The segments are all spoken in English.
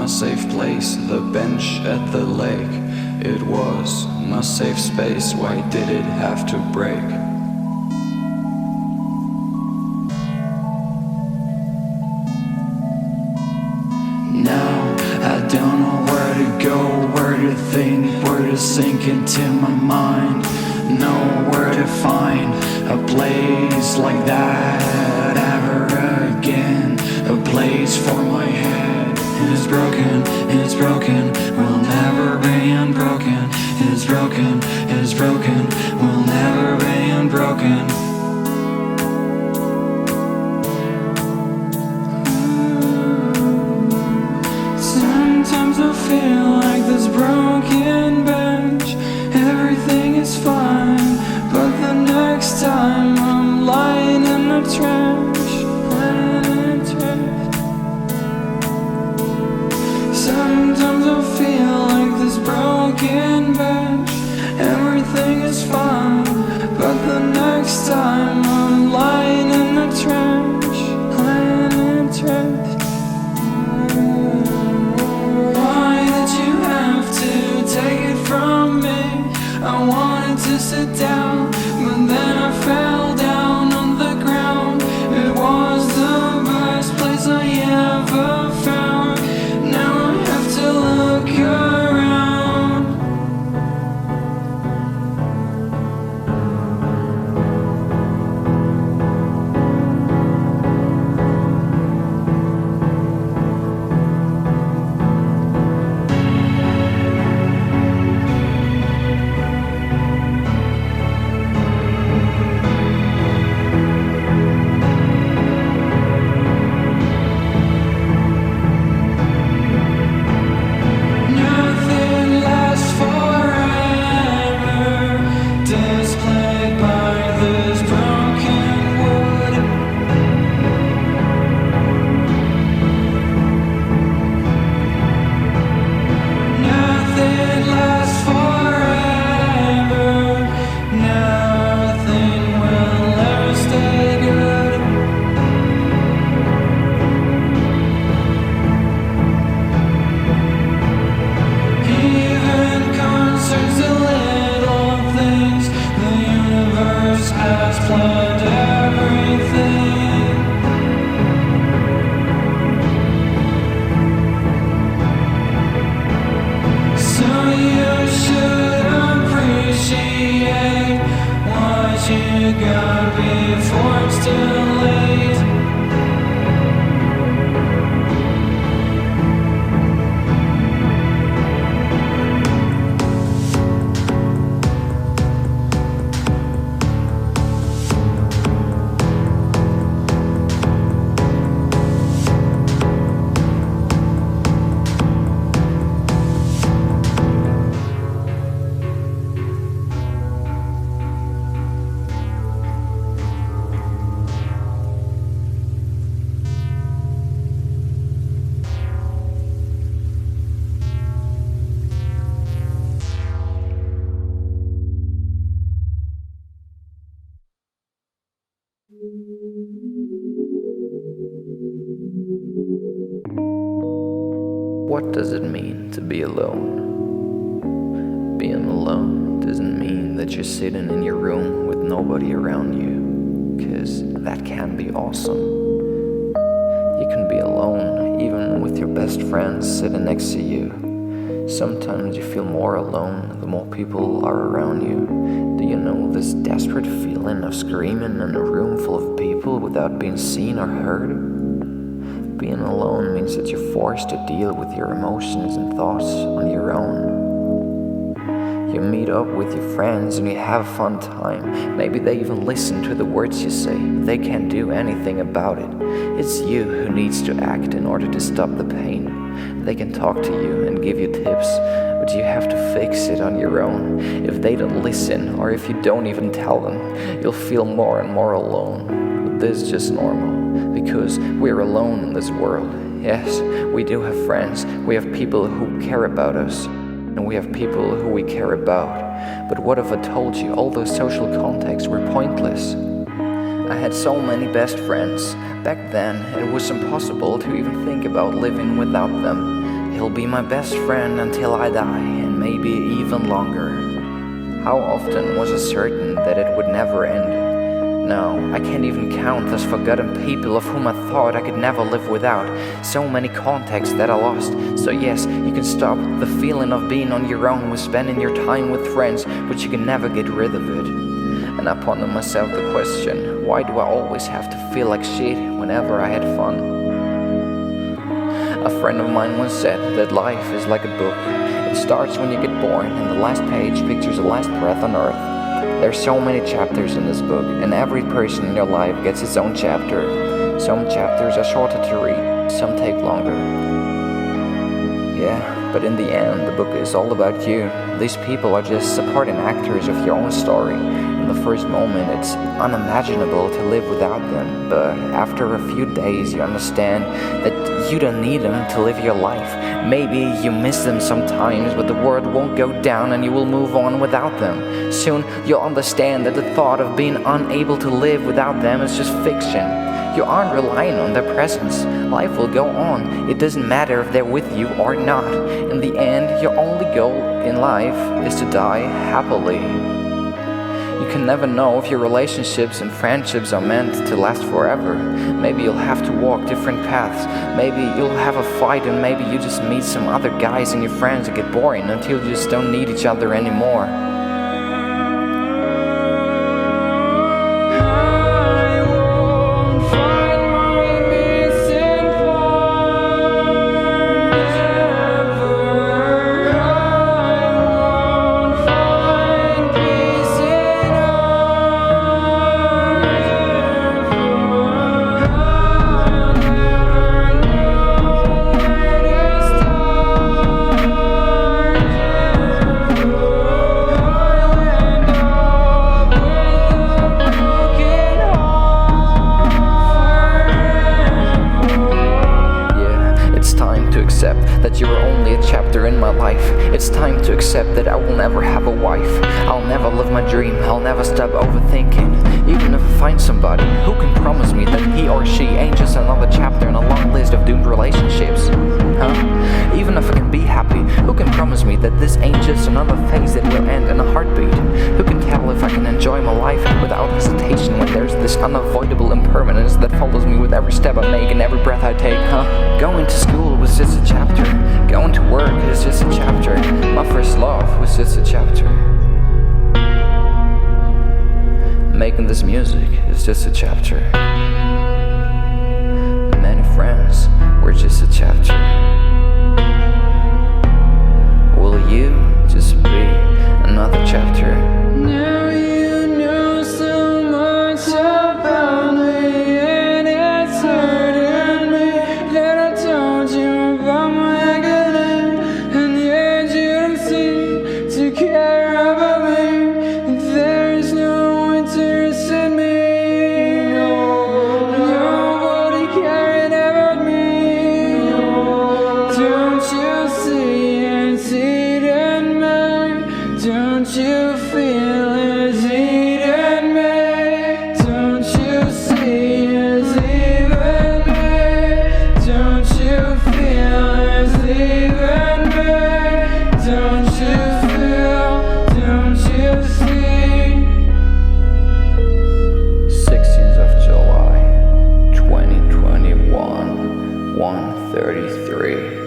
my safe place, the bench at the lake. It was my safe space, why did it have to break? Now I don't know where to go, where to think, where to sink into my mind. Nowhere to find a place like that ever again. A place for my head. It's broken, will never be unbroken. It's broken, will never be unbroken. Sometimes I feel like this broken bench. Everything is fine, but the next time I'm lying in a trench. Sometimes I feel like this broken bench. Everything is fine, but the next time I'm lying in a trench. Why did you have to take it from me? I wanted to sit down, but then I fell down on the ground. It was the best place I ever found. Now I have to look around. What does it mean to be alone? Being alone doesn't mean that you're sitting in your room with nobody around you, 'cause that can be awesome. You can be alone even with your best friends sitting next to you. Sometimes you feel more alone the more people are around you. Do you know this desperate feeling of screaming in a room full of people without being seen or heard? Being alone means that you're forced to deal with your emotions and thoughts on your own. You meet up with your friends and you have a fun time. Maybe they even listen to the words you say, but they can't do anything about it. It's you who needs to act in order to stop the pain. They can talk to you and give you tips, but you have to fix it on your own. If they don't listen, or if you don't even tell them, you'll feel more and more alone. But this is just normal, because we're alone in this world. Yes, we do have friends, we have people who care about us, and we have people who we care about. But what if I told you all those social contacts were pointless? I had so many best friends. Back then, it was impossible to even think about living without them. He'll be my best friend until I die, and maybe even longer. How often was I certain that it would never end? No, I can't even count those forgotten people of whom I thought I could never live without. So many contacts that I lost. So yes, you can stop the feeling of being on your own with spending your time with friends, but you can never get rid of it. And I ponder myself the question, why do I always have to feel like shit whenever I had fun? A friend of mine once said that life is like a book. It starts when you get born, and the last page pictures the last breath on earth. There's so many chapters in this book, and every person in your life gets its own chapter. Some chapters are shorter to read, some take longer. Yeah, but in the end, the book is all about you. These people are just supporting actors of your own story. In the first moment, it's unimaginable to live without them, but after a few days, you understand that you don't need them to live your life. Maybe you miss them sometimes, but the world won't go down and you will move on without them. Soon, you'll understand that the thought of being unable to live without them is just fiction. You aren't relying on their presence. Life will go on. It doesn't matter if they're with you or not. In the end, your only goal in life is to die happily. You can never know if your relationships and friendships are meant to last forever. Maybe you'll have to walk different paths. Maybe you'll have a fight, and maybe you just meet some other guys and your friends and get boring until you just don't need each other anymore. That you are only a chapter in my life. It's time to accept that I will never have a wife. I'll never live my dream. I'll never stop overthinking. Even if I find somebody, who can promise me that he or she ain't just another chapter in a long list of doomed relationships? Huh? Even if I can be happy, who can promise me that this ain't just another phase that will end in a heartbeat? Who can tell if I can enjoy my life without hesitation when there's this unavoidable impermanence that follows me with every step I make and every breath I take? Huh? Going to school was just a chapter. Going to work is just a chapter. My first love was just a chapter. Making this music is just a chapter. Many friends were just a chapter. Will you just be another chapter? Now you know so much about me, and it's hurting me that I told you about my agony, and yet you don't seem to care about me. There is no interest in me. Nobody caring about me. Don't you see it's eating me? Don't you feel it's eating me? Don't you see it's leaving me? Don't you feel it's leaving me? Don't you feel, don't you see? 16th of July, 2021, 1:33.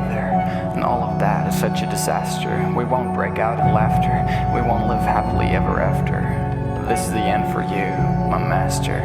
together. And all of that is such a disaster. We won't break out in laughter. We won't live happily ever after. This is the end for you, my master.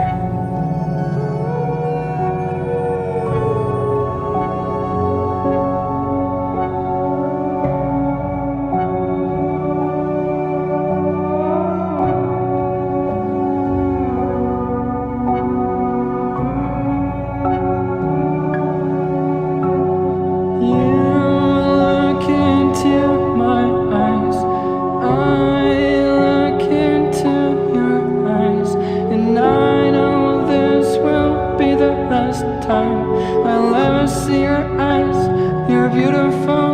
Time I'll ever see your eyes. You're beautiful